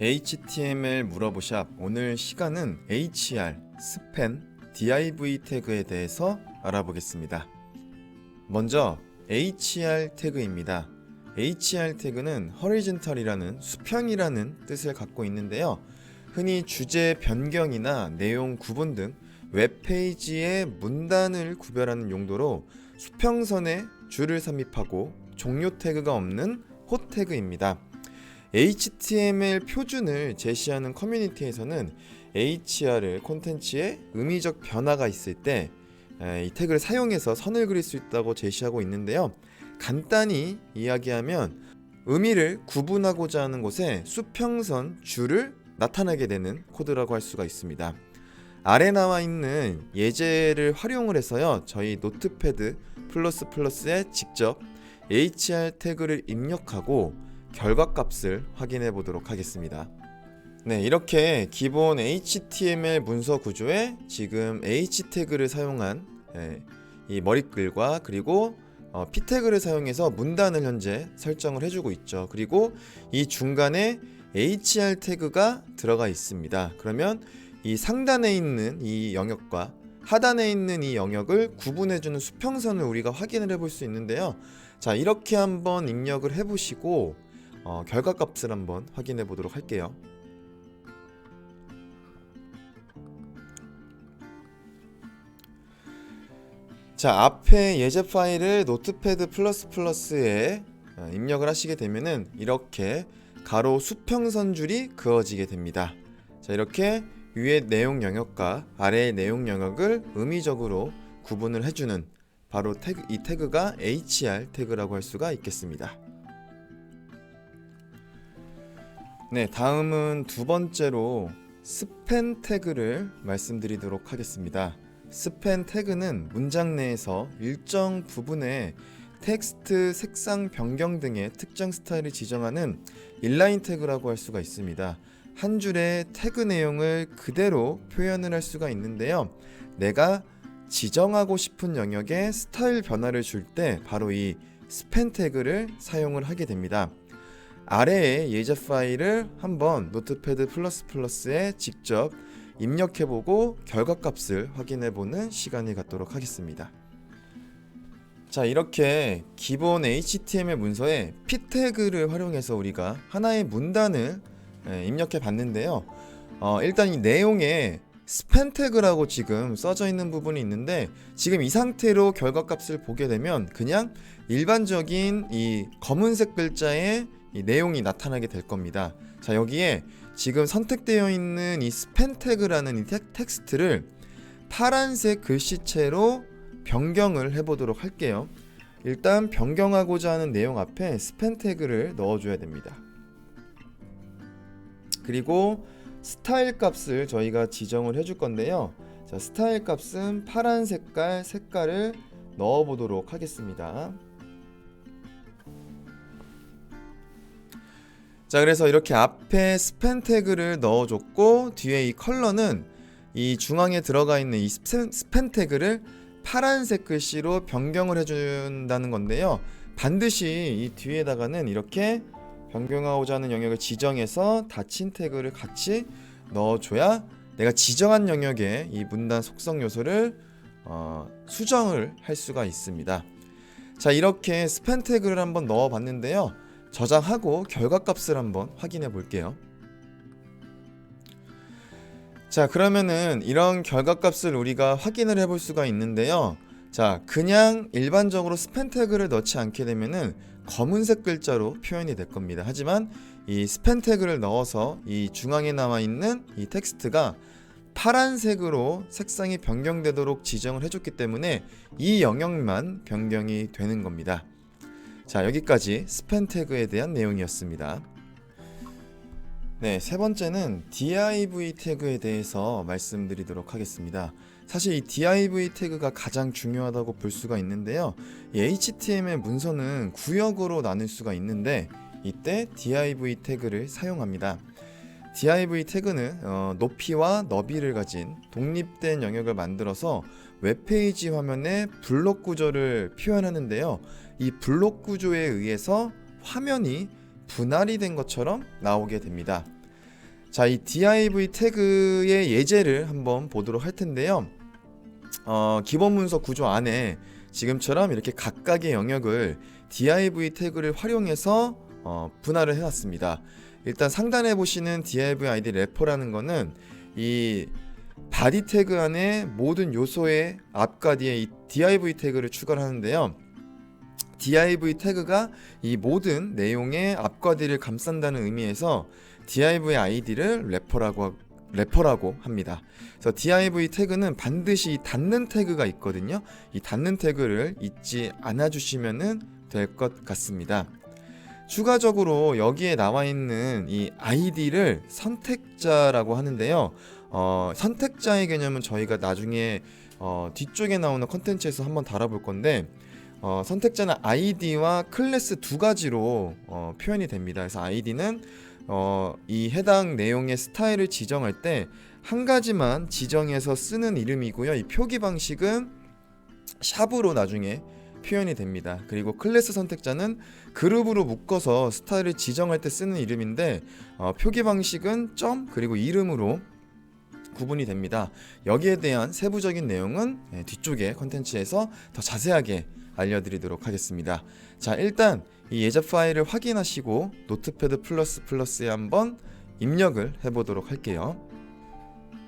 HTML 물어보샵. 오늘 시간은 HR, 스팬, div 태그에 대해서 알아보겠습니다. 먼저 HR 태그입니다. HR 태그는 horizontal이라는 수평이라는 뜻을 갖고 있는데요. 흔히 주제 변경이나 내용 구분 등 웹페이지의 문단을 구별하는 용도로 수평선에 줄을 삽입하고 종료 태그가 없는 호 태그입니다. HTML 표준을 제시하는 커뮤니티에서는 HR을 콘텐츠에 의미적 변화가 있을 때 이 태그를 사용해서 선을 그릴 수 있다고 제시하고 있는데요. 간단히 이야기하면 의미를 구분하고자 하는 곳에 수평선 줄을 나타나게 되는 코드라고 할 수가 있습니다. 아래 나와 있는 예제를 활용을 해서요, 저희 노트패드 플러스에 직접 HR 태그를 입력하고 결과값을 확인해 보도록 하겠습니다. 네, 이렇게 기본 HTML 문서 구조에 지금 H 태그를 사용한 이 머리글과 그리고 P 태그를 사용해서 문단을 현재 설정을 해주고 있죠. 그리고 이 중간에 HR 태그가 들어가 있습니다. 그러면 이 상단에 있는 이 영역과 하단에 있는 이 영역을 구분해주는 수평선을 우리가 확인을 해볼 수 있는데요. 자, 이렇게 한번 입력을 해보시고 결과값을 한번 확인해 보도록 할게요. 자, 앞에 예제 파일을 노트패드 플러스에 입력을 하시게 되면은 이렇게 가로 수평선 줄이 그어지게 됩니다. 자, 이렇게 위의 내용 영역과 아래의 내용 영역을 의미적으로 구분을 해주는 바로 이 태그가 HR 태그라고 할 수가 있겠습니다. 네, 다음은 두 번째로 스팬 태그를 말씀드리도록 하겠습니다. 스팬 태그는 문장 내에서 일정 부분의 텍스트 색상 변경 등의 특정 스타일을 지정하는 인라인 태그라고 할 수가 있습니다. 한 줄의 태그 내용을 그대로 표현을 할 수가 있는데요. 내가 지정하고 싶은 영역에 스타일 변화를 줄 때 바로 이 스팬 태그를 사용을 하게 됩니다. 아래의 예제 파일을 한번 노트패드 플러스에 직접 입력해보고 결과값을 확인해보는 시간을 갖도록 하겠습니다. 자, 이렇게 기본 HTML 문서에 P 태그를 활용해서 우리가 하나의 문단을 입력해 봤는데요. 일단 이 내용에 스팬 태그라고 지금 써져 있는 부분이 있는데, 지금 이 상태로 결과값을 보게 되면 그냥 일반적인 이 검은색 글자의 이 내용이 나타나게 될 겁니다. 자, 여기에 지금 선택되어 있는 이 스팬 태그라는 이 텍스트를 파란색 글씨체로 변경을 해보도록 할게요. 일단 변경하고자 하는 내용 앞에 스팬 태그를 넣어줘야 됩니다. 그리고 스타일 값을 저희가 지정을 해줄 건데요. 자, 스타일 값은 파란 색깔을 넣어보도록 하겠습니다. 자, 그래서 이렇게 앞에 스팬 태그를 넣어줬고, 뒤에 이 컬러는 이 중앙에 들어가 있는 이 스팬 태그를 파란색 글씨로 변경을 해준다는 건데요. 반드시 이 뒤에다가는 이렇게 변경하고자 하는 영역을 지정해서 닫힌 태그를 같이 넣어줘야 내가 지정한 영역에 이 문단 속성 요소를 수정을 할 수가 있습니다. 자, 이렇게 스팬 태그를 한번 넣어봤는데요. 저장하고 결과값을 한번 확인해 볼게요. 자, 그러면은 이런 결과값을 우리가 확인을 해볼 수가 있는데요. 자, 그냥 일반적으로 스팬 태그를 넣지 않게 되면은 검은색 글자로 표현이 될 겁니다. 하지만 이 스팬 태그를 넣어서 이 중앙에 나와 있는 이 텍스트가 파란색으로 색상이 변경되도록 지정을 해줬기 때문에 이 영역만 변경이 되는 겁니다. 자, 여기까지 스팬 태그에 대한 내용이었습니다. 네, 세 번째는 div 태그에 대해서 말씀드리도록 하겠습니다. 사실 이 div 태그가 가장 중요하다고 볼 수가 있는데요. 이 HTML 문서는 구역으로 나눌 수가 있는데 이때 div 태그를 사용합니다. div 태그는 높이와 너비를 가진 독립된 영역을 만들어서 웹페이지 화면의 블록 구조를 표현하는데요. 이 블록 구조에 의해서 화면이 분할이 된 것처럼 나오게 됩니다. 자, 이 div 태그의 예제를 한번 보도록 할 텐데요. 기본 문서 구조 안에 지금처럼 이렇게 각각의 영역을 div 태그를 활용해서 분할을 해놨습니다. 일단 상단에 보시는 div id 래퍼라는 거는 이 바디 태그 안에 모든 요소의 앞과 뒤에 이 div 태그를 추가를 하는데요. div 태그가 이 모든 내용의 앞과 뒤를 감싼다는 의미에서 div id를 래퍼라고 합니다. 그래서 div 태그는 반드시 닫는 태그가 있거든요. 이 닫는 태그를 잊지 않아 주시면 될 것 같습니다. 추가적으로 여기에 나와 있는 이 id를 선택자라고 하는데요. 선택자의 개념은 저희가 나중에 뒤쪽에 나오는 컨텐츠에서 한번 다뤄볼 건데, 선택자는 id와 클래스 두 가지로 표현이 됩니다. 그래서 id는 이 해당 내용의 스타일을 지정할 때 한 가지만 지정해서 쓰는 이름이고요. 이 표기 방식은 샵으로 나중에 표현이 됩니다. 그리고 클래스 선택자는 그룹으로 묶어서 스타일을 지정할 때 쓰는 이름인데, 표기 방식은 점 그리고 이름으로 구분이 됩니다. 여기에 대한 세부적인 내용은 뒤쪽에 컨텐츠에서 더 자세하게 알려드리도록 하겠습니다. 자, 일단 이 예제 파일을 확인하시고 노트패드 플러스에 한번 입력을 해보도록 할게요.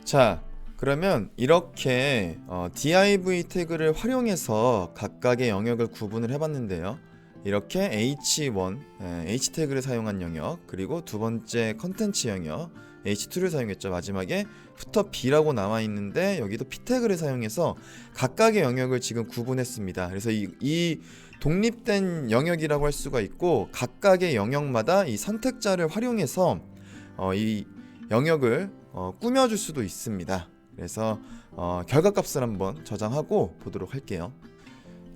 자, 그러면 이렇게 div 태그를 활용해서 각각의 영역을 구분을 해봤는데요. 이렇게 h1, h 태그를 사용한 영역, 그리고 두 번째 컨텐츠 영역 h2를 사용했죠. 마지막에 footer b라고 나와 있는데 여기도 p 태그를 사용해서 각각의 영역을 지금 구분했습니다. 그래서 이 독립된 영역이라고 할 수가 있고, 각각의 영역마다 이 선택자를 활용해서 이 영역을 꾸며줄 수도 있습니다. 그래서 결과값을 한번 저장하고 보도록 할게요.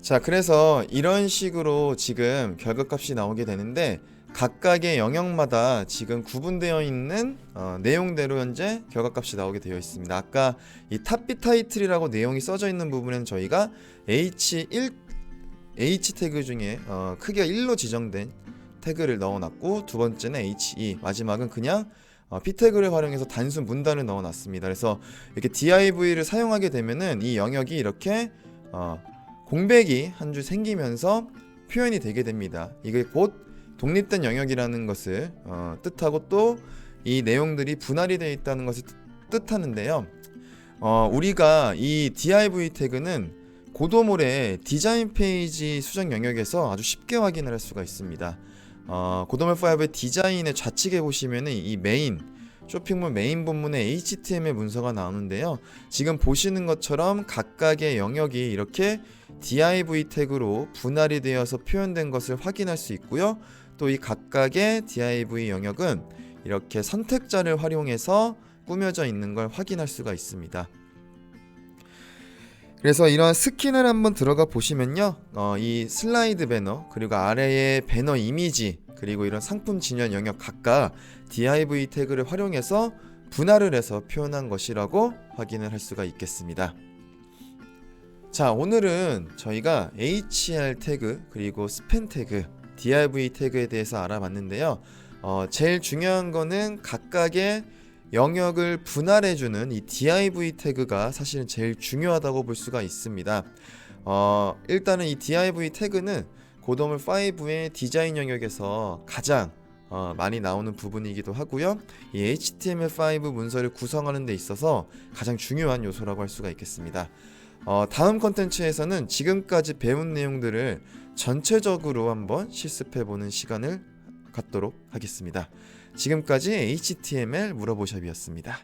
자, 그래서 이런 식으로 지금 결과값이 나오게 되는데, 각각의 영역마다 지금 구분되어 있는 내용대로 현재 결과값이 나오게 되어 있습니다. 아까 이 탑비 타이틀이라고 내용이 써져 있는 부분에는 저희가 H 태그 중에 크기가 1로 지정된 태그를 넣어놨고, 두 번째는 H2, 마지막은 그냥 p 태그를 활용해서 단순 문단을 넣어놨습니다. 그래서 이렇게 div를 사용하게 되면은 이 영역이 이렇게 공백이 한 줄 생기면서 표현이 되게 됩니다. 이게 곧 독립된 영역이라는 것을 뜻하고, 또 이 내용들이 분할이 되어 있다는 것을 뜻하는데요. 우리가 이 div 태그는 고도몰의 디자인 페이지 수정 영역에서 아주 쉽게 확인을 할 수가 있습니다. 고도몰 5의 디자인의 좌측에 보시면은 이 메인 쇼핑몰 메인 본문에 HTML 문서가 나오는데요. 지금 보시는 것처럼 각각의 영역이 이렇게 div 태그로 분할이 되어서 표현된 것을 확인할 수 있고요. 또 이 각각의 div 영역은 이렇게 선택자를 활용해서 꾸며져 있는 걸 확인할 수가 있습니다. 그래서 이러한 스킨을 한번 들어가 보시면요, 이 슬라이드 배너, 그리고 아래의 배너 이미지, 그리고 이런 상품 진열 영역 각각 div 태그를 활용해서 분할을 해서 표현한 것이라고 확인을 할 수가 있겠습니다. 자, 오늘은 저희가 hr 태그 그리고 스팬 태그, div 태그에 대해서 알아봤는데요. 제일 중요한 거는 각각의 영역을 분할해주는 이 div 태그가 사실은 제일 중요하다고 볼 수가 있습니다. 일단은 이 div 태그는 고도몰 5의 디자인 영역에서 가장 많이 나오는 부분이기도 하고요. 이 HTML5 문서를 구성하는 데 있어서 가장 중요한 요소라고 할 수가 있겠습니다. 다음 컨텐츠에서는 지금까지 배운 내용들을 전체적으로 한번 실습해보는 시간을 갖도록 하겠습니다. 지금까지 HTML 물어보샵이었습니다.